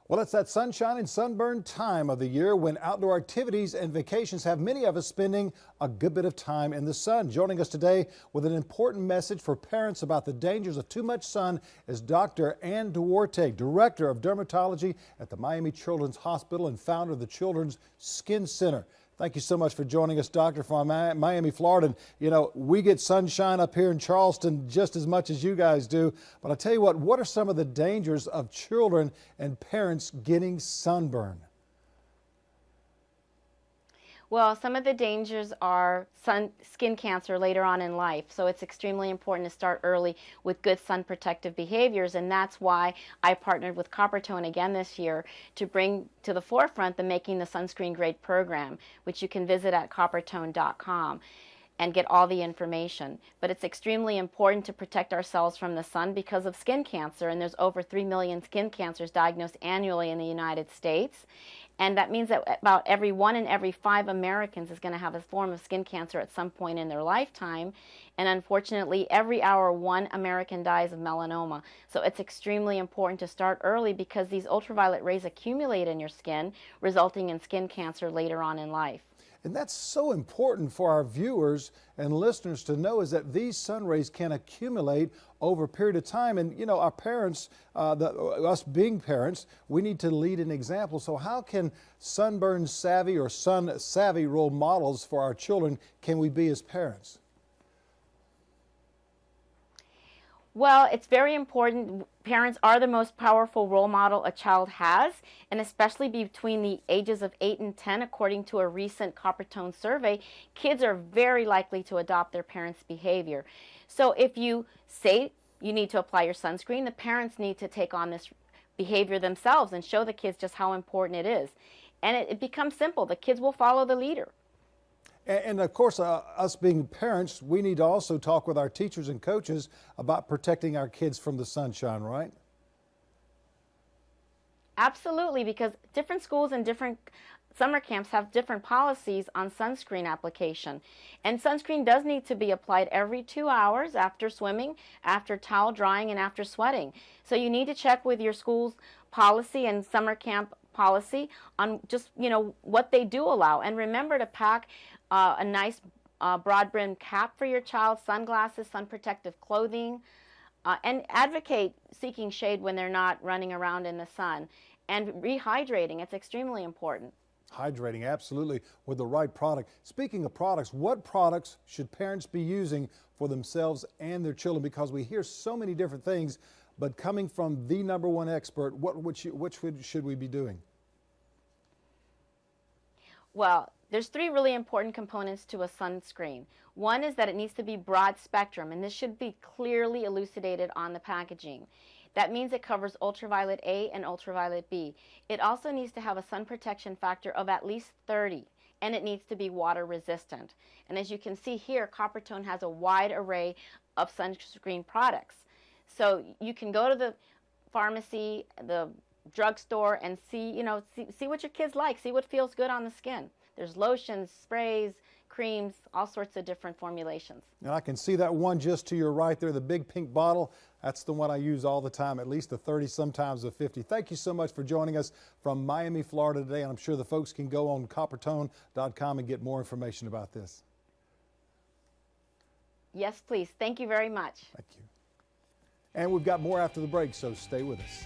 Well, it's that sunshine and sunburn time of the year when outdoor activities and vacations have many of us spending a good bit of time in the sun. Joining us today with an important message for parents about the dangers of too much sun is Dr. Ann Duarte, Director of Dermatology at the Miami Children's Hospital and founder of the Children's Skin Center. Thank you so much for joining us, Doctor, from Miami, Florida. And, you know, we get sunshine up here in Charleston just as much as you guys do. But I tell you what are some of the dangers of children and parents getting sunburn? Well, some of the dangers are skin cancer later on in life. So it's extremely important to start early with good sun protective behaviors. And that's why I partnered with Coopertone again this year to bring to the forefront the Making the Sunscreen Great program, which you can visit at coopertone.com and get all the information. But it's extremely important to protect ourselves from the sun because of skin cancer, and there's over 3 million skin cancers diagnosed annually in the United States. And that means that about every 1 in every 5 Americans is going to have a form of skin cancer at some point in their lifetime. And unfortunately, every hour 1 American dies of melanoma. So it's extremely important to start early because these ultraviolet rays accumulate in your skin, resulting in skin cancer later on in life. And that's so important for our viewers and listeners to know, is that these sun rays can accumulate over a period of time. And, you know, our parents, us being parents, we need to lead an example. So how can sunburn savvy or sun savvy role models for our children can we be as parents? Well, it's very important. Parents are the most powerful role model a child has, and especially between the ages of 8 and 10, according to a recent Coopertone survey, kids are very likely to adopt their parents' behavior. So if you say you need to apply your sunscreen, the parents need to take on this behavior themselves and show the kids just how important it is. And it becomes simple. The kids will follow the leader. And of course, us being parents, we need to also talk with our teachers and coaches about protecting our kids from the sunshine, right? Absolutely, because different schools and different summer camps have different policies on sunscreen application. And sunscreen does need to be applied every 2 hours after swimming, after towel drying, and after sweating. So you need to check with your school's policy and summer camp policy on just, you know, what they do allow. And remember to pack a nice broad brim cap for your child, sunglasses, sun protective clothing, and advocate seeking shade when they're not running around in the sun. And rehydrating, it's extremely important. Hydrating, absolutely, with the right product. Speaking of products, what products should parents be using for themselves and their children? Because we hear so many different things, but coming from the #1 expert, which should we be doing? Well, there's 3 really important components to a sunscreen. One is that it needs to be broad spectrum, and this should be clearly elucidated on the packaging. That means it covers ultraviolet A and ultraviolet B. It also needs to have a sun protection factor of at least 30, and it needs to be water resistant. And as you can see here, Coopertone has a wide array of sunscreen products. So you can go to the pharmacy, the drugstore, and see what your kids like, see what feels good on the skin. There's lotions, sprays, creams, all sorts of different formulations. And I can see that one just to your right there, the big pink bottle. That's the one I use all the time, at least a 30, sometimes a 50. Thank you so much for joining us from Miami, Florida today. And I'm sure the folks can go on coopertone.com and get more information about this. Yes, please. Thank you very much. Thank you. And we've got more after the break, so stay with us.